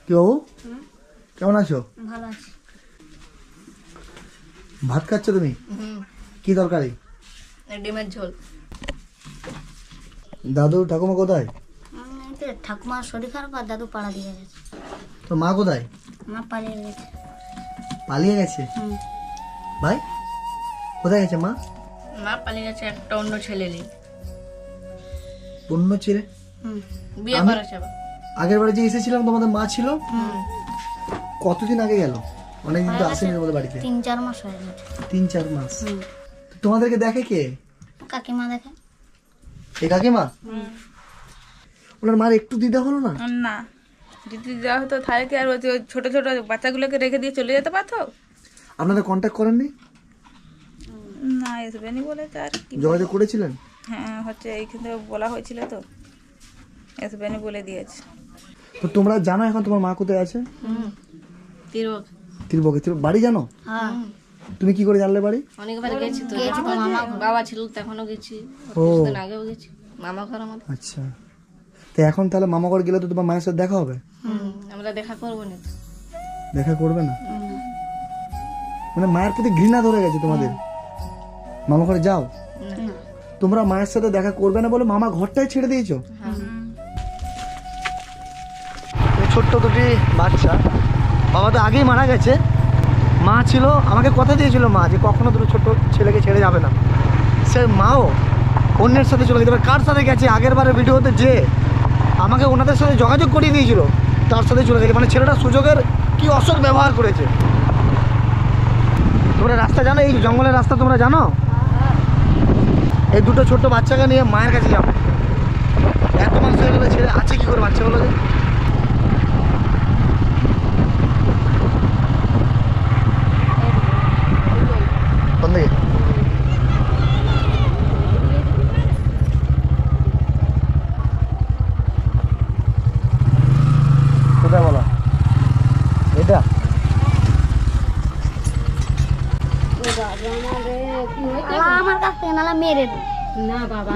কি বাবু কেমন আছো? ভালো আছি। ভাত খাচ্ছ তুমি? কি তরকারি? ডিমের ঝোল। দাদু ঠাকুমা কোথায়? ঠাকুমার শরীর খারাপ আর দাদু পাড়া দিয়ে গেছে। তো মা কোথায়? মা পালিয়ে গেছে। পালিয়ে গেছে? ভাই কোথায় গেছে মা? মা পালিয়ে গেছে একটা অন্য ছেলে নিয়ে। অন্য ছেলে? বিয়ে করেছে আবার। আগের বারে যে এসেছিলাম তোমাদের মা ছিল, কতদিন আগে গেল? অনেকদিন তো আসেনি তোমাদের বাড়িতে। 3-4 মাস হয়ে গেছে। 3-4 মাস। তোমাদেরকে দেখে কে? কাকিমা দেখে। এই কাকিমা? ওনার মার একটু দিদা হলো না? না, যদি দেওয়া হতো তাহলে কি আর ওই ছোট ছোট বাচ্চাগুলোকে রেখে দিয়ে চলে যেতে পারতো? আপনারা কন্ট্যাক্ট করেননি? না, আসবেনি বলে তো আর কি। যোগাযোগ করেছিলেন? হ্যাঁ, হচ্ছে এইখান থেকে বলা হয়েছিল তো, আসবেনি বলে দিয়েছে। তো তোমরা জানো এখন তোমার মা কোথায় আছে? তিরবকে। বাড়ি জানো? হ্যাঁ, তুমি কি করে জানলে বাড়ি? অনেকবার গেছি তো। মামা বাবা ছিল তখনও গেছি, ও কিছুদিন আগেও গেছি। মামা ঘর আমাদের। আচ্ছা, তো এখন তাহলে মামা ঘর গেলে তো তোমার মায়ের সাথে দেখা হবে? আমরা দেখা করবো না তো। দেখা করবে না মানে মায়ের প্রতি ঘৃণা ধরে গেছে তোমাদের? মামা ঘরে যাও, তোমরা মায়ের সাথে দেখা করবে না বলে মামা ঘরটাই ছেড়ে দিয়েছো? ছোট্ট দুটি বাচ্চা, বাবা তো আগেই মারা গেছে, মা ছিল, আমাকে কথা দিয়েছিল মা যে কখনো দুটো ছোট ছেলেকে ছেড়ে যাবে না। সে মাও অন্যের সাথে চলে গেছে। এবার কার সাথে গেছে? আগের বারে ভিডিওতে যে আমাকে ওনাদের সাথে যোগাযোগ করিয়ে দিয়েছিল তার সাথে চলে গেছে। মানে ছেলেটা সুযোগের কি অসৎ ব্যবহার করেছে। তোমরা রাস্তা জানো? এই জঙ্গলের রাস্তা তোমরা জানো? এই দুটো ছোট্ট বাচ্চাকে নিয়ে মায়ের কাছে যাবো। এত মানুষ হয়ে গেলে ছেলে আছে কি করে বাচ্চাগুলো? যে কোন দিকে? কোথায় বলো? এটা আমার কাছ থেকে নালা মেরে দে। না বাবা,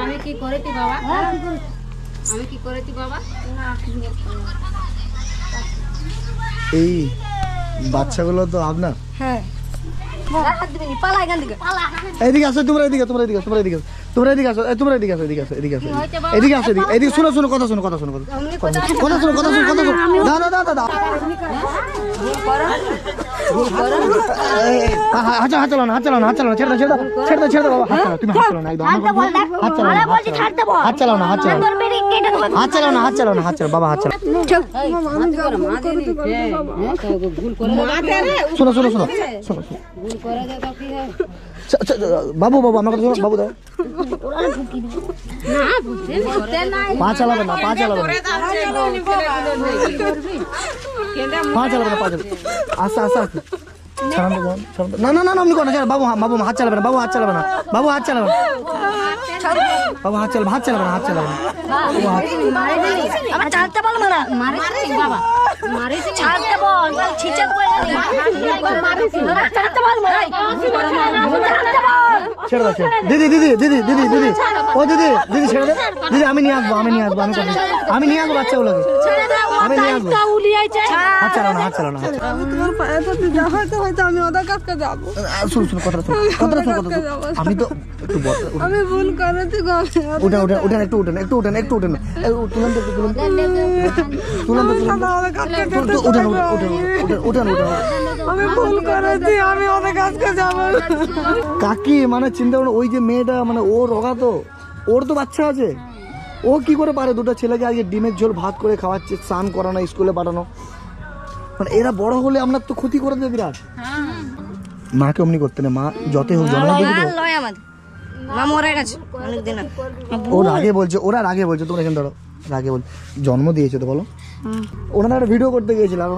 আমি কি করেছি বাবা? আমি কি করেছি বাবা? এই বাচ্চাগুলো তো আপনার? হ্যাঁ, পালা এখান থেকে। এদিকে আসো, তোমরা এদিকে, তোমরা এদিকে, তোমরা এদিকে, তোমরা এদিকে আসো, তোমরা এদিকে আসো, এদিকে আসো, এদিকে আসো, এদিকে আসো, এদিকে শোনো, শোনো কথা শোনো, কথা শোনো, কথা শোনো, কথা শোনো, কথা শোনো, কথা শোনো। দাদা দাদা দাদা হাত চালাও না, হাত চালাও না, হাত চালাও না, ছেড়ে দাও, ছেড়ে দাও, ছেড়ে দাও, ছেড়ে দাও বাবা, হাত চালাও, তুমি হাত চালাও না, একদম হাত চালাও না, হাত চালাও না, হাত চালাও না, হাত চালাও না, হাত চালাও না, হাত চালাও না, হাত চালাও বাবা, হাত চালাও। শোনো শোনো শোনো শোনো, বাবু বাবু আমার কথা শোনো, বাবু দাও, পা চালাবে না, পা চালাবে না, পা চালাবে না, পা চালাবে, আস্তে আস্তে আস্তে, না না না না, আপনি কোন বাবু, বাবু হাত চালাবে না, বাবু হাত চালাবে না, বাবু হাত চালাবে না, বাবু হাত চালাবে, হাত চালাবে না, হাত চালাবে না, আমার চালতে বল মারা মারেছি বাবা, মারেছি। চালতে বল ছিচা করে চালতে বল মারা চালতে বল। ছেড়ে দাও, ছেড়ে দিদি, দিদি দিদি দিদি দিদি, ও দিদি দিদি ছেড়ে দে দিদি, আমি নিয়ে আসবো, আমি নিয়ে আসবো, আমি নিয়ে আসবো বাচ্চাগুলোকে, আমি নিয়ে আসবো। হাত চালাও না, হাত চালাও না, আমি তোমার পায়ে ধরতে যা হয়তো হয়তো আমি ওদের কাছে যাবো। শুন শুন কথা শুন, কথা শুন, কথা শুন, আমি তো একটু আমি ভুল করেছি গো। উঠেন উঠেন উঠেন, একটু উঠেন, একটু উঠেন, একটু উঠেন, তুলেন তো, একটু তুলেন, তুলেন তো, উঠেন উঠেন উঠেন উঠেন উঠেন। আমি ভুল করেছি, আমি ওদের কাছে যাবো। কাকি মানে চিন্তা করুন, ওই যে মেয়েটা মানে ও রোগা, তো ওর তো বাচ্চা আছে, ও কি করে পারে দুটো ছেলেকে আজকে ডিমের ঝোল ভাত করে খাওয়াচ্ছে, স্নান করানো, স্কুলে পাঠানো, মানে এরা বড় হলে আপনার তো ক্ষতি করে দেবে বিরাট। মাকে অমনি করতে না, মা যতই হোক জন্ম দেবে তো। লয় আমাদের মা মরে গেছে অনেকদিন আগে। ওর আগে বলছে, ওরা আগে বলছে, তোমরা এখানে ধরো, আগে বল জন্ম দিয়েছে তো বলো। ওনারা একটা ভিডিও করতে গিয়েছিলাম,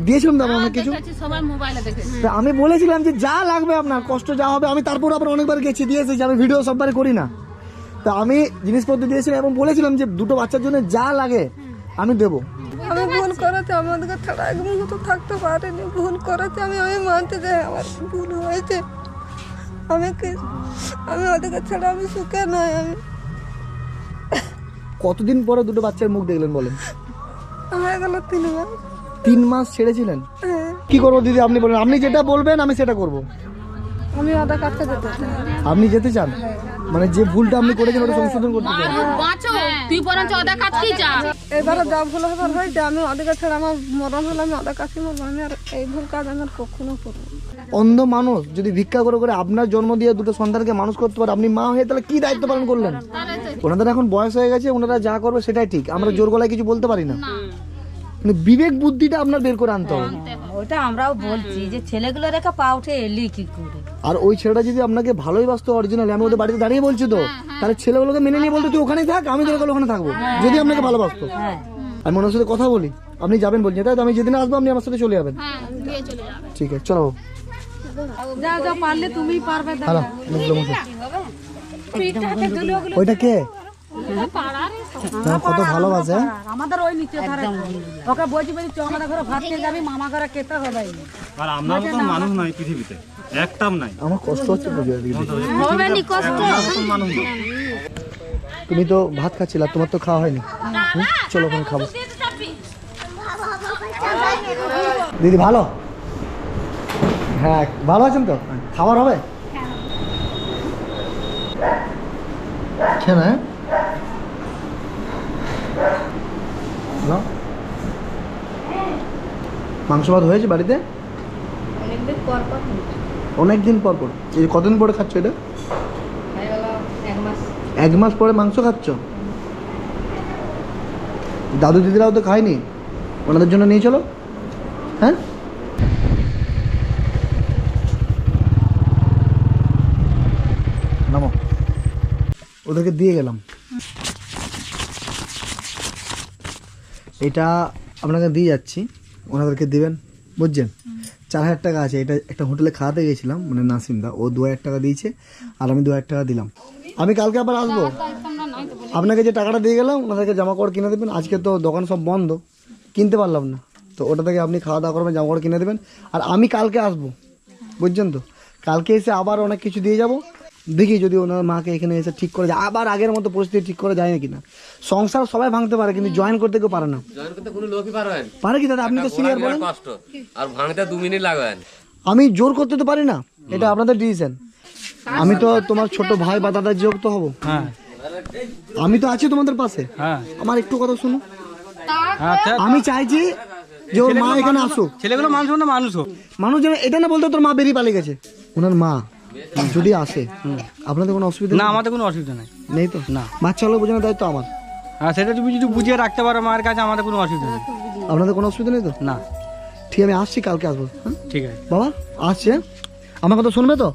দিয়েছিলাম তো অনেক কিছু, সবাই মোবাইলে দেখে। তা আমি বলেছিলাম যে যা লাগবে আপনার, কষ্ট যা হবে, আমি তারপর আবার অনেকবার গেছি, দিয়েছি, যে আমি ভিডিও সববারে করি না, তা আমি জিনিসপত্র দিয়েছিলাম এবং বলেছিলাম যে দুটো বাচ্চার জন্য যা লাগে আমি দেবো। আমি ভুল করেছি, আমাদেরকে ছাড়া এক মুহূর্ত থাকতে পারিনি। ভুল করেছি, আমি মানতে চাই আমার ভুল হয়েছে। আমি ওদেরকে ছাড়া আমি সুখে নাই। আমি কতদিন পরে দুটো বাচ্চার মুখ দেখলেন বলেন? হয়ে গেল 3 মাস। 3 মাস ছেড়েছিলেন? কি করবো দিদি আপনি বলেন, আপনি যেটা বলবেন আমি সেটা করব। আমি আধার কার্ডটা যেতে চাই। আপনি যেতে চান, মানে যে ভুলটা আপনি করেছেন ওটা সংশোধন করতে চান? তুই বরঞ্চ ওদের কাছ কি যা। এবারে যা ভুল হবার হয়েছে, আমি ওদেরকে ছাড়া আমার মরণ হলে আমি ওদের কাছে মরবো। আমি আর এই ভুল কাজ আমি আর কখনো করবো না। অন্ধ মানুষ যদি ভিক্ষা করে করে আপনার জন্ম দিয়ে দুটো সন্তানকে মানুষ করতে পারে, আপনি মা হয়ে তাহলে কি দায়িত্ব পালন করলেন? ওনাদের এখন বয়স হয়ে গেছে, ওনারা যা করবে সেটাই ঠিক, আমরা জোর গলায় কিছু বলতে পারি না। মানে বিবেক বুদ্ধিটা আপনার বের করে আনতে হবে। ওটা আমরাও বলছি যে ছেলেগুলো রেখে পা উঠে এলি কি করে। আর ওই ছেলেটা যদি আপনাকে ভালোই বাসতো অরিজিনাল, আমি ওদের বাড়িতে দাঁড়িয়ে বলছি তো, তাহলে ছেলেগুলোকে মেনে নিয়ে বলতো তুই ওখানেই থাক, আমি তোর ওখানে থাকবো, যদি আপনাকে ভালোবাসতো। আমি ওনার সাথে কথা বলি, আপনি যাবেন বলছেন তাই তো? আমি যেদিন আসবো আপনি আমার সাথে চলে যাবেন। ঠিক আছে চলো। যাও যাও, পারলে তুমিই পারবে। হ্যালো, ওইটা কে? কত ভালোবাসে। আমাদের ওই নিচে ধারে ওকে বলছি চ আমাদের ঘরে ভাত খেয়ে যাবি, মামা ঘরে খেতে হবে। আর আমরা তো মানুষ নাই পৃথিবীতে, একটাও নাই। আমার কষ্ট হচ্ছে বুঝে দিদি। হবে নি কষ্ট। মানুষ না। তুমি তো ভাত খাচ্ছিলা, তোমার তো খাওয়া হয়নি। চলো ওখানে খাবো। দিদি ভালো? হ্যাঁ ভালো আছেন তো? খাবার হবে? হ্যাঁ মাংস ভাত হয়েছে বাড়িতে? অনেকদিন পর পর। এই কতদিন পরে খাচ্ছ এটা? 1 মাস পরে মাংস খাচ্ছ? দাদু দিদিরাও তো খায়নি, ওনাদের জন্য নিয়ে চলো। হ্যাঁ নামো, ওদেরকে দিয়ে গেলাম। এটা আপনাকে দিয়ে যাচ্ছি, ওনাদেরকে দিবেন বুঝছেন। 4000 টাকা আছে, এটা একটা হোটেলে খাওয়াতে গেছিলাম, মানে নাসিমদা, ও 2000 টাকা দিয়েছে আর আমি 2000 টাকা দিলাম। আমি কালকে আবার আসবো, আপনাকে যে টাকাটা দিয়ে গেলাম ওনাদেরকে জামা কাপড় কিনে দেবেন। আজকে তো দোকান সব বন্ধ, কিনতে পারলাম না, তো ওটা থেকে আপনি খাওয়া দাওয়া করবেন, জামা কাপড় কিনে দেবেন। আর আমি কালকে আসবো বুঝছেন তো, কালকে এসে আবার অনেক কিছু দিয়ে যাব। দেখি যদি ওনার মাকে এখানে এসে ঠিক করে যায়, আবার আগের মতো পরিস্থিতি ঠিক করে যায় না কিনা। সংসার সবাই ভাঙতে পারে কিন্তু জয়েন করতে কেউ পারে না। জয়েন করতে কোনো লোকই পারবেন পারে কি দাদা? আপনি তো সিনিয়র বলেন। কষ্ট আর ভাঙতে 2 মিনিট লাগবেন। আমি জোর করতে তো পারি না, এটা আপনাদের ডিসিশন। আমি তো তোমার ছোট ভাই বা দাদার যোগ তো হবো। হ্যাঁ আমি তো আছি তোমাদের পাশে। হ্যাঁ আমার একটু কথা শুনো, আচ্ছা। আমি চাইছি যে ওর মা এখানে আসুক। ছেলেগুলো মানুষ না, মানুষ হোক। মানুষ যেন এটা না বলতে তোর মা বেরিয়ে পালিয়ে গেছে। ওনার মা যদি আসে আপনাদের কোনো অসুবিধা না, আমাদের কোনো অসুবিধা নাই। নেই তো? না। বাচ্চাগুলো বোঝানোর দায়িত্ব আমার। হ্যাঁ, সেটা তুমি যদি বুঝিয়ে রাখতে পারো মায়ের কাছে, আমাদের কোনো অসুবিধা নেই। আপনাদের কোনো অসুবিধা নেই তো? না। ঠিক, আমি আসছি কালকে আসবো। হ্যাঁ ঠিক আছে বাবা, আসছে, আমার কথা শুনবে তো?